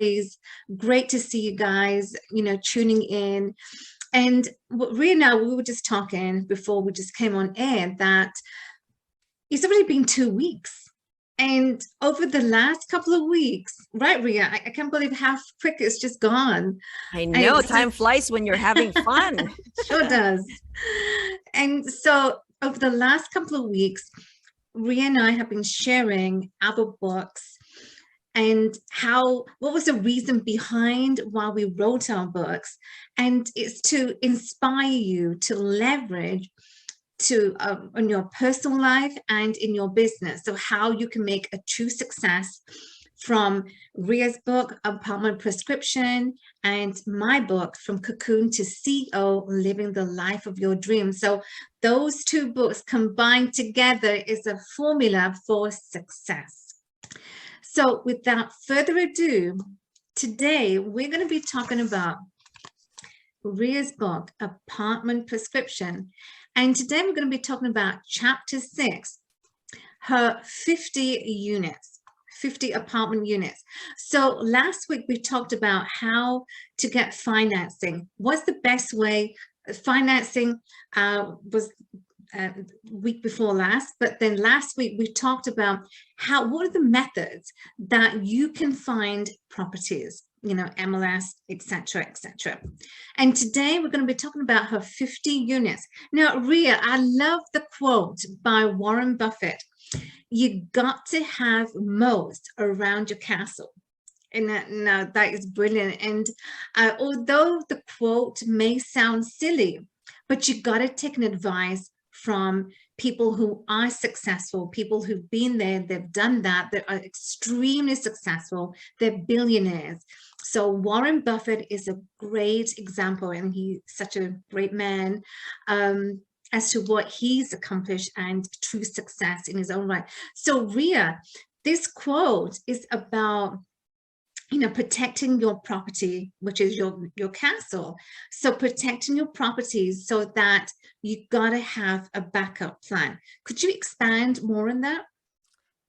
always great to see you guys, tuning in. And Ria and I, we were just talking before we just came on air that it's already been 2 weeks. And over the last couple of weeks, right, Ria, I can't believe how quick it's just gone. I And know time flies when you're having fun. Sure does. And so over the last couple of weeks, Ria and I have been sharing our books and what was the reason behind why we wrote our books. And it's to inspire you to leverage in your personal life and in your business. So how you can make a true success from Ria's book, Apartment Prescription, and my book, From Cocoon to CEO, Living the Life of Your Dreams. So those two books combined together is a formula for success. So without further ado, today we're going to be talking about Ria's book, Apartment Prescription. And today we're going to be talking about chapter 6, her 50 units, 50 apartment units. So last week we talked about how to get financing. What's the best way? Financing was week before last, but then last week we talked about what are the methods that you can find properties, MLS, etc., etc. And today we're going to be talking about her 50 units. Now, Ria, I love the quote by Warren Buffett. You got to have moats around your castle. And that is brilliant. And although the quote may sound silly, but you got to take an advice from people who are successful, people who've been there, they've done that, they are extremely successful, they're billionaires. So Warren Buffett is a great example, and he's such a great man as to what he's accomplished and true success in his own right. So Ria, this quote is about protecting your property, which is your castle. So protecting your properties so that you gotta have a backup plan. Could you expand more on that?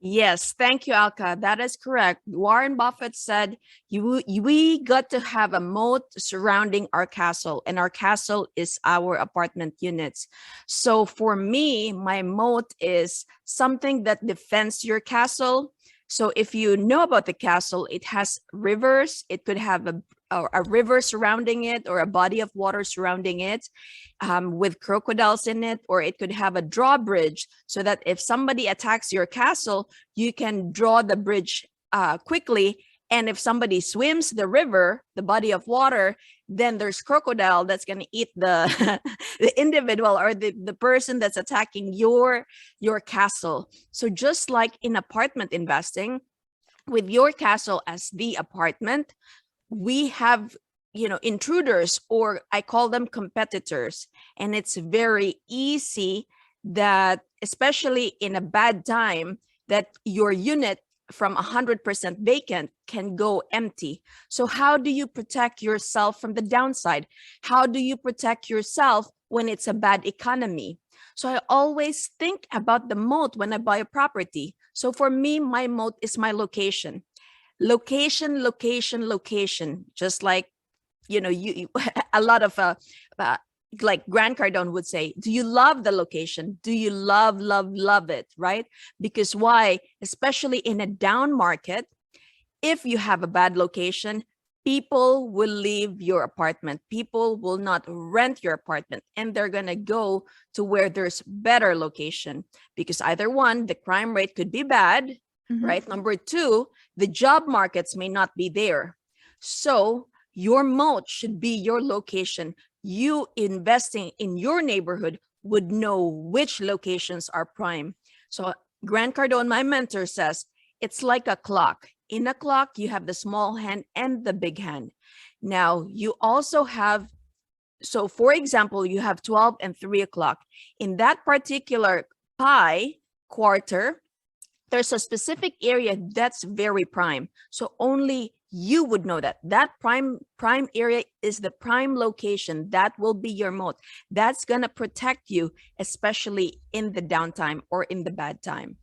Yes, thank you, Alka. That is correct. Warren Buffett said, we got to have a moat surrounding our castle, and our castle is our apartment units. So for me, my moat is something that defends your castle. So if you know about the castle, it has rivers. It could have a river surrounding it, or a body of water surrounding it with crocodiles in it, or it could have a drawbridge so that if somebody attacks your castle, you can draw the bridge quickly. And if somebody swims the river, the body of water, then there's crocodile that's going to eat the the individual or the person that's attacking your castle. So just like in apartment investing, with your castle as the apartment, we have intruders, or I call them competitors, and it's very easy that, especially in a bad time, that your unit from 100% vacant can go empty. So how do you protect yourself from the downside? How do you protect yourself when it's a bad economy? So I always think about the moat when I buy a property. So for me, my moat is my location. Location, location, location. Just like, you a lot of like Grant Cardone would say, do you love the location? Do you love it, right? Because why? Especially in a down market, if you have a bad location, people will leave your apartment. People will not rent your apartment, and they're going to go to where there's better location, because either one, the crime rate could be bad, right? Number two, the job markets may not be there. So your moat should be your location. You investing in your neighborhood would know which locations are prime. So Grant Cardone, my mentor, says it's like a clock. In a clock, you have the small hand and the big hand. Now you also have, so for example, you have 12 and 3 o'clock. In that particular pie quarter, there's a specific area that's very prime. So only you would know that prime area is the prime location. That will be your moat. That's going to protect you, especially in the downtime or in the bad time.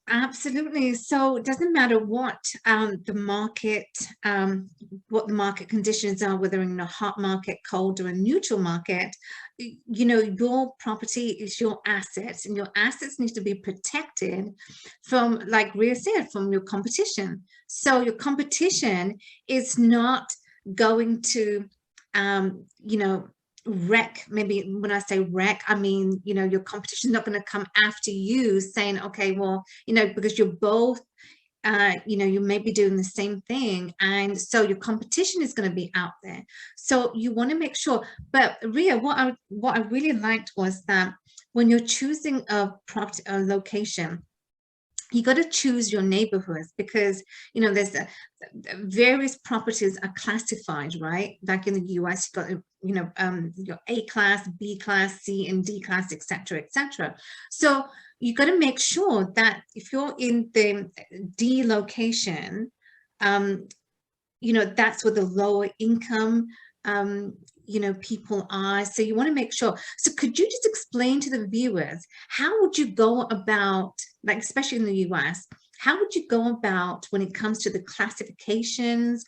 Absolutely. So it doesn't matter what the market conditions are, whether in a hot market, cold, or a neutral market. You know, your property is your assets, and your assets need to be protected from, like Ria said, from your competition. So your competition is not going to, you know, wreck. Maybe when I say wreck, I mean, you know, your competition is not going to come after you saying, okay, well, you know, because you're both, you know, you may be doing the same thing, and so your competition is going to be out there. So you want to make sure. But Ria, what I really liked was that when you're choosing a property, a location, you got to choose your neighborhoods, because you know there's various properties are classified, right? Like in the US, you got, you know, your A class, B class, C and D class, etc., etc. So you got to make sure that if you're in the D location, you know, that's where the lower income, you know, people are. So you want to make sure. So could you just explain to the viewers, how would you go about, like, especially in the US, how would you go about when it comes to the classifications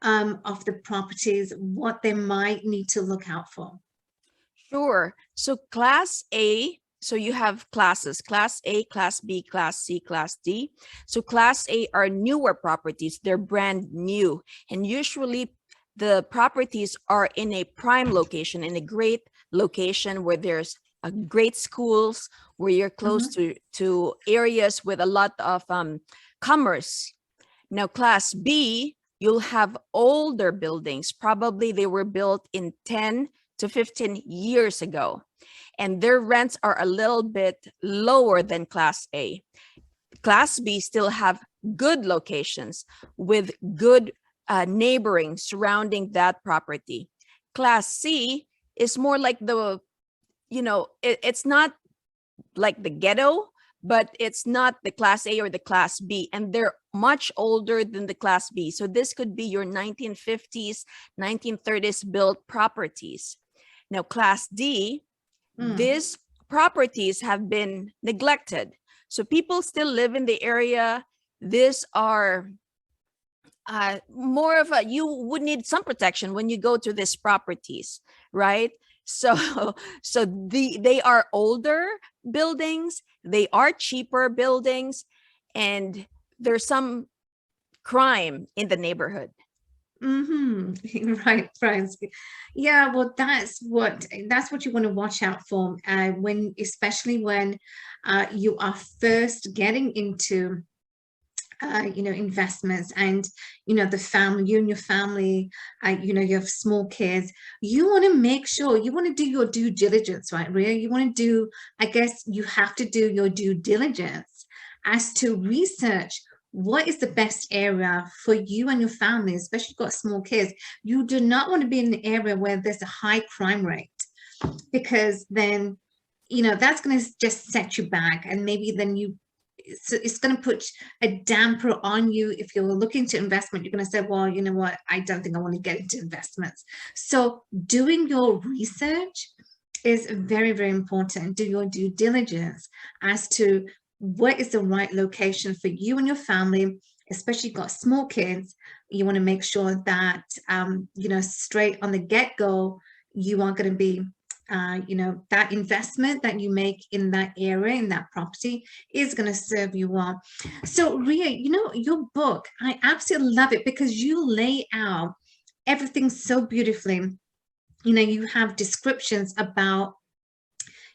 of the properties, what they might need to look out for? Sure. So class A, so you have classes, class A, class B, class C, class D. So class A are newer properties. They're brand new. And usually the properties are in a prime location, in a great location where there's great schools, where you're close to areas with a lot of commerce. Now, class B, you'll have older buildings. Probably they were built in 10 to 15 years ago, and their rents are a little bit lower than class A. Class B still have good locations with good neighboring surrounding that property. Class C is more like the, you know, it's not like the ghetto, but it's not the class A or the class B, and they're much older than the class B. So this could be your 1950s, 1930s built properties. Now, class D, these properties have been neglected. So people still live in the area. These are more of a, you would need some protection when you go to these properties, right? So they are older buildings, they are cheaper buildings, and there's some crime in the neighborhood. Right, friends. Yeah, well, that's what you want to watch out for when, especially when you are first getting into you know, investments, and you know, the family, you and your family, you know, you have small kids. You want to make sure, you want to do your due diligence, right, Ria? You want to do, I guess you have to do your due diligence as to research what is the best area for you and your family, especially if you've got small kids. You do not want to be in an area where there's a high crime rate, because then, you know, that's going to just set you back, and maybe then it's going to put a damper on you. If you're looking to investment, you're going to say, well, you know what, I don't think I want to get into investments. So doing your research is very, very important. Do your due diligence as to what is the right location for you and your family, especially if you've got small kids. You want to make sure that, you know, straight on the get-go, you are going to be you know, that investment that you make in that area, in that property, is going to serve you well. So Ria, you know, your book, I absolutely love it because you lay out everything so beautifully. You know, you have descriptions about,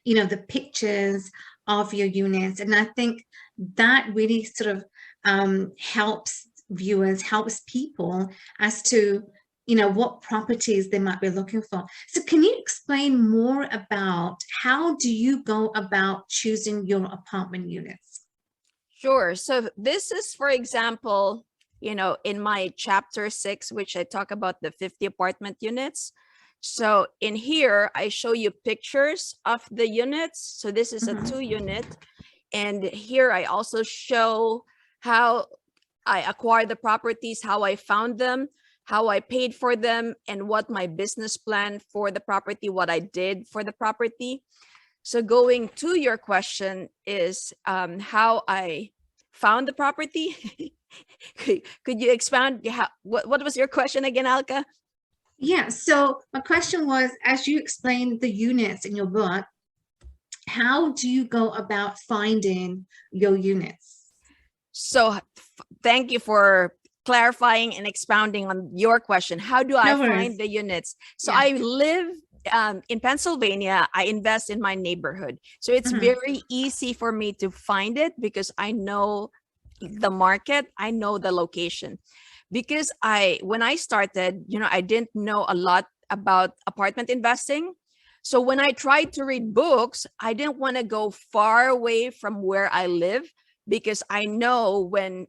you know, the pictures of your units, and I think that really sort of helps viewers, helps people as to, you know, what properties they might be looking for. So can you explain more about how do you go about choosing your apartment units? Sure. So this is, for example, you know, in my chapter 6, which I talk about the 50 apartment units. So in here, I show you pictures of the units. So this is a 2-unit. And here I also show how I acquired the properties, how I found them, how I paid for them, and what my business plan for the property, what I did for the property. So going to your question is how I found the property? Could you expound? What was your question again, Alka? Yeah, so my question was, as you explained the units in your book, how do you go about finding your units? So thank you for clarifying and expounding on your question. How do I find the units? So I live in Pennsylvania. I invest in my neighborhood. So it's very easy for me to find it because I know the market, I know the location. Because when I started, I didn't know a lot about apartment investing. So when I tried to read books, I didn't want to go far away from where I live, because I know when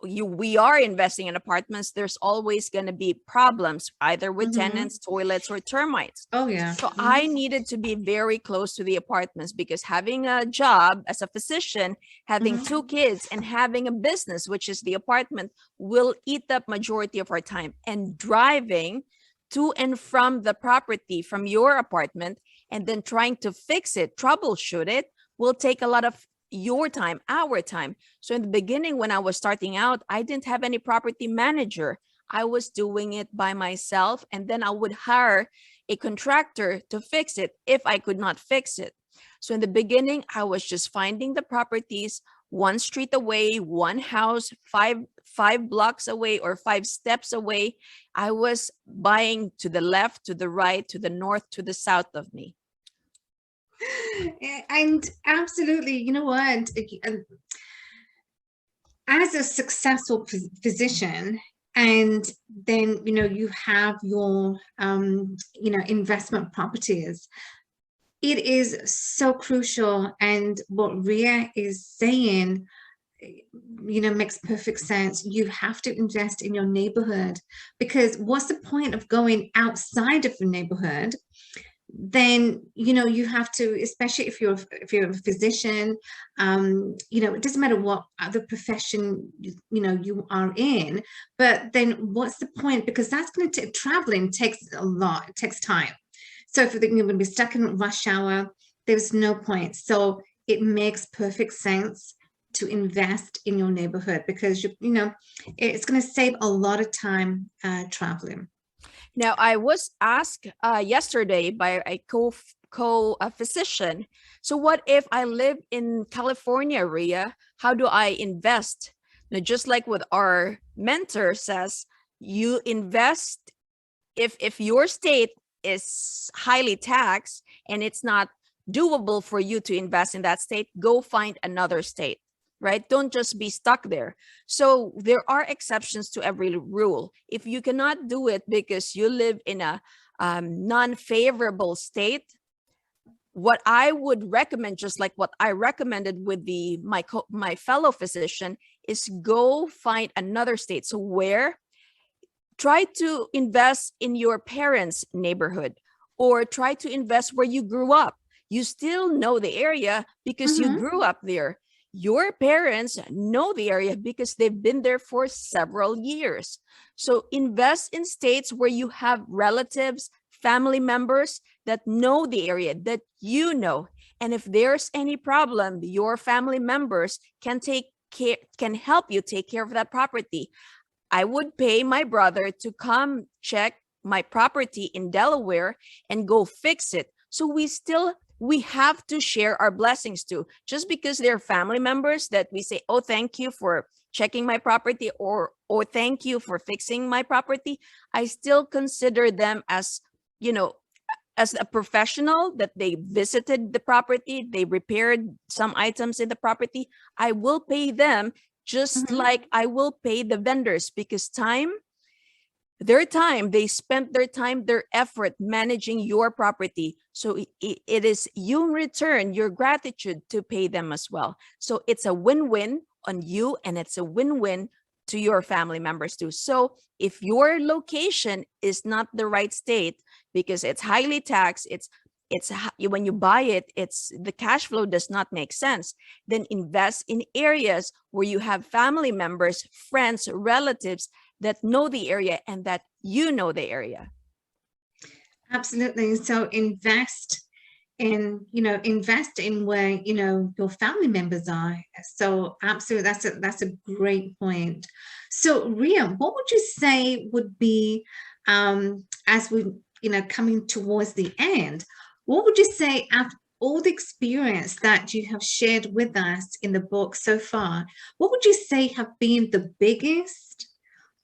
we are investing in apartments, there's always going to be problems, either with tenants, toilets, or termites. Oh yeah. So I needed to be very close to the apartments, because having a job as a physician, having 2 kids, and having a business, which is the apartment, will eat up majority of our time. And driving to and from the property from your apartment and then trying to fix it, troubleshoot it, will take a lot of your time, our time. So in the beginning, when I was starting out, I didn't have any property manager. I was doing it by myself, and then I would hire a contractor to fix it if I could not fix it. So in the beginning, I was just finding the properties 1 street away, 1 house, 5 blocks away, or 5 steps away. I was buying to the left, to the right, to the north, to the south of me. And absolutely, you know what, as a successful physician, and then you have your investment properties, it is so crucial. And what Ria is saying makes perfect sense. You have to invest in your neighborhood, because what's the point of going outside of the neighborhood? Then you have to, especially if you're a physician, it doesn't matter what other profession you are in, but then what's the point? Because that's going to traveling takes a lot, it takes time. So if you're going to be stuck in rush hour, there's no point. So it makes perfect sense to invest in your neighborhood, because it's going to save a lot of time traveling. Now, I was asked yesterday by a physician, so what if I live in California, Ria? How do I invest? Now, just like what our mentor says, you invest if your state is highly taxed and it's not doable for you to invest in that state, go find another state. Right? Don't just be stuck there. So there are exceptions to every rule. If you cannot do it because you live in a non-favorable state, what I would recommend, just like what I recommended with my fellow physician, is go find another state. So try to invest in your parents' neighborhood, or try to invest where you grew up. You still know the area because you grew up there. Your parents know the area because they've been there for several years. So invest in states where you have relatives, family members that know the area, that you know. And if there's any problem, your family members can help you take care of that property. I would pay my brother to come check my property in Delaware and go fix it. So we have to share our blessings too. Just because they're family members that we say, oh, thank you for checking my property, or thank you for fixing my property, I still consider them as, as a professional, that they visited the property, they repaired some items in the property. I will pay them just like I will pay the vendors, because they spent their time, their effort managing your property. So it is you in return, your gratitude, to pay them as well. So it's a win-win on you, and it's a win-win to your family members too. So if your location is not the right state because it's highly taxed, when you buy it, the cash flow does not make sense, then invest in areas where you have family members, friends, relatives that know the area and that you know the area. Absolutely. So invest and, you know, invest in where, you know, your family members are. So absolutely, that's a great point. So Ria, what would you say would be, as we, you know, coming towards the end, what would you say after all the experience that you have shared with us in the book so far, what would you say have been the biggest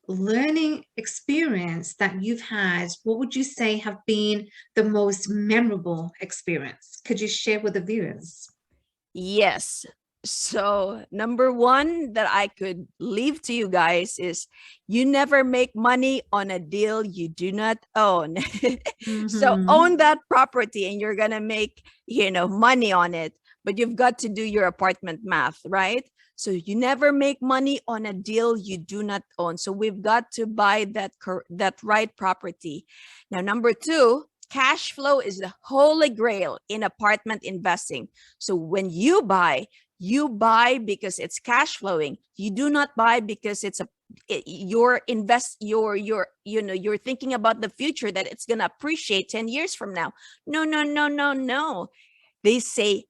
learning experience that you've had? What would you say have been the most memorable experience? Could you share with the viewers? Yes. So number one that I could leave to you guys is you never make money on a deal you do not own. So own that property and you're going to make, you know, money on it, but you've got to do your apartment math, right? So you never make money on a deal you do not own. So we've got to buy that right property. Now, number two, cash flow is the holy grail in apartment investing. So when you buy because it's cash flowing. You do not buy because you're thinking about the future, that it's going to appreciate 10 years from now. No, no, no, no, no. They say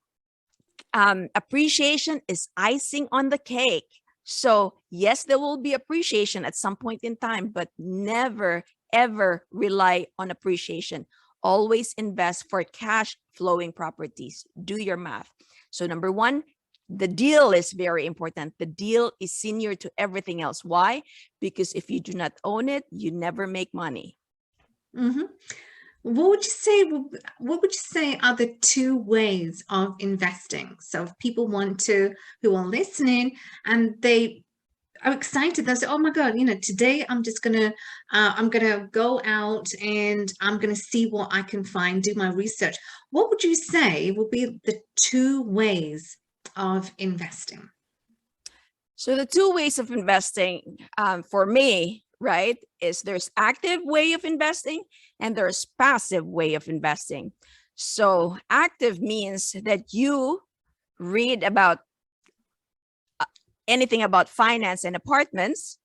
appreciation is icing on the cake. So yes, there will be appreciation at some point in time, but never, ever rely on appreciation. Always invest for cash flowing properties. Do your math. So number one, the deal is very important. The deal is senior to everything else. Why? Because if you do not own it, you never make money. What would you say are the two ways of investing? So if people who are listening and they are excited, they say, oh my God, you know, today I'm gonna go out and I'm gonna see what I can find, do my research. What would you say will be the two ways of investing? So the two ways of investing for me, right, is there's active way of investing and there's passive way of investing. So active means that you read about anything about finance and apartments,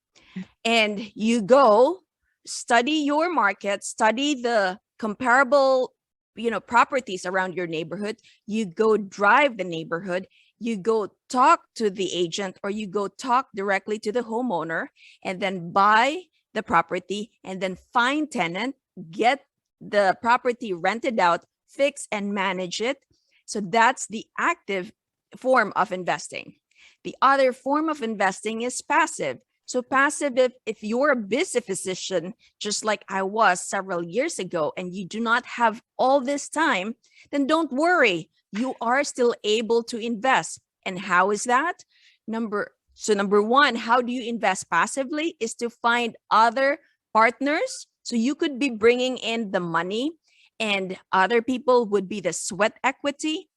and you go study your market, study the comparable, you know, properties around your neighborhood. You go drive the neighborhood, you go talk to the agent, or you go talk directly to the homeowner, and then buy the property, and then find tenant, get the property rented out, fix and manage it. So that's the active form of investing. The other form of investing is passive. So passive, if you're a busy physician, just like I was several years ago, and you do not have all this time, then don't worry. You are still able to invest. And how is that? Number one, how do you invest passively is to find other partners. So you could be bringing in the money and other people would be the sweat equity.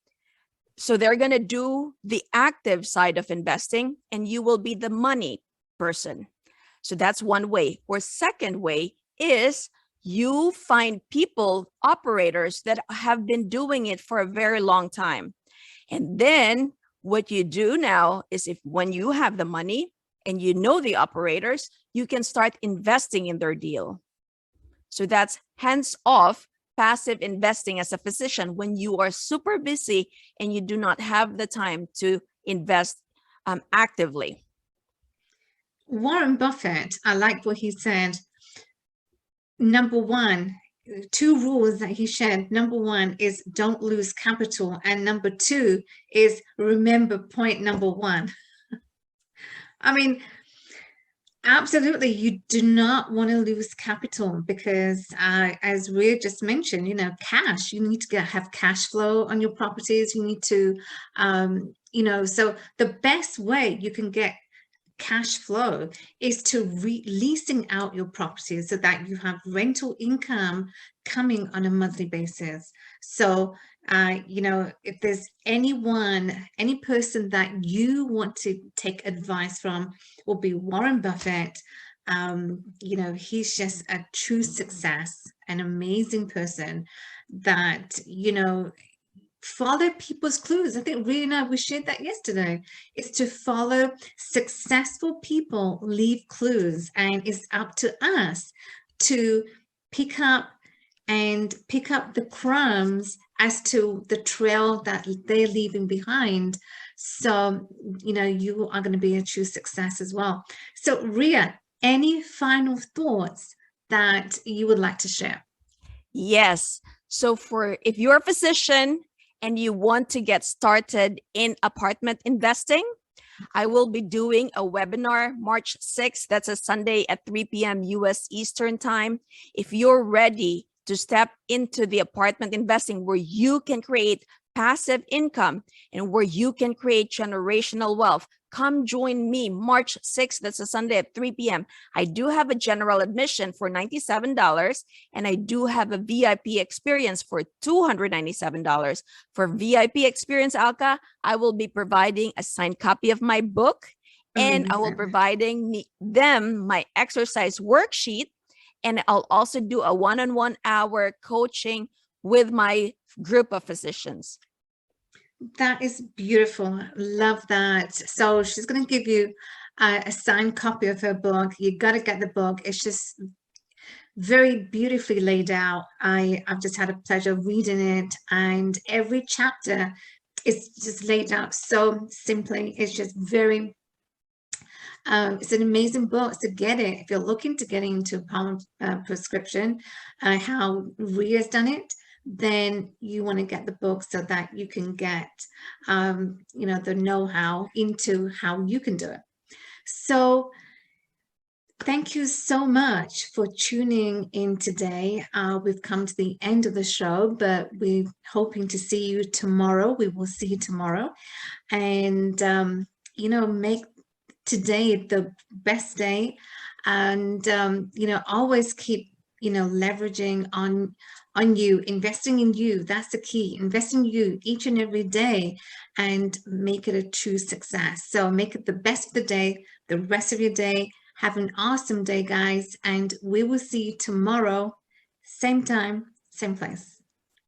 So they're going to do the active side of investing and you will be the money person. So that's one way. Or second way is you find people, operators that have been doing it for a very long time. And then what you do now is, if when you have the money and you know the operators, you can start investing in their deal. So that's hands-off passive investing as a physician when you are super busy and you do not have the time to invest actively. Warren Buffett, I like what he said. Number one, two rules that he shared. Number one is don't lose capital. And number two is remember point number one. I mean, absolutely, you do not want to lose capital because as Ria just mentioned, you know, cash, you need to have cash flow on your properties. You need to, you know, so the best way you can get cash flow is to leasing out your properties so that you have rental income coming on a monthly basis. So you know, if there's any person that you want to take advice from, will be Warren Buffett. You know, he's just a true success, an amazing person that, you know, follow people's clues. I think Rita and I, we shared that yesterday. It's to follow successful people, leave clues, and it's up to us to pick up the crumbs as to the trail that they're leaving behind. So, you know, you are going to be a true success as well. So, Ria, any final thoughts that you would like to share? Yes. So if you're a physician and you want to get started in apartment investing, I will be doing a webinar March 6th. That's a Sunday at 3 p.m. US Eastern Time. If you're ready to step into the apartment investing where you can create passive income and where you can create generational wealth, come join me March 6th. That's a Sunday at 3 p.m. I do have a general admission for $97, and I do have a VIP experience for $297. For VIP experience, Alka, I will be providing a signed copy of my book, and I will providing them my exercise worksheet, and I'll also do a one-on-one hour coaching with my group of physicians. That is beautiful. Love that. So she's going to give you a signed copy of her book. You got to get the book. It's just very beautifully laid out. I've just had a pleasure reading it, and every chapter is just laid out so simply. It's just very it's an amazing book. So get it if you're looking to get into prescription, how Ria's done it. Then you want to get the book so that you can get you know, the know-how into how you can do it. So thank you so much for tuning in today. We've come to the end of the show, but we're hoping to see you tomorrow. We will see you tomorrow, and you know, make today the best day, and you know, always keep, you know, leveraging on you, investing in you. That's the key. Invest in you each and every day and make it a true success. So make it the best of the day, the rest of your day. Have an awesome day, guys, and we will see you tomorrow, same time, same place.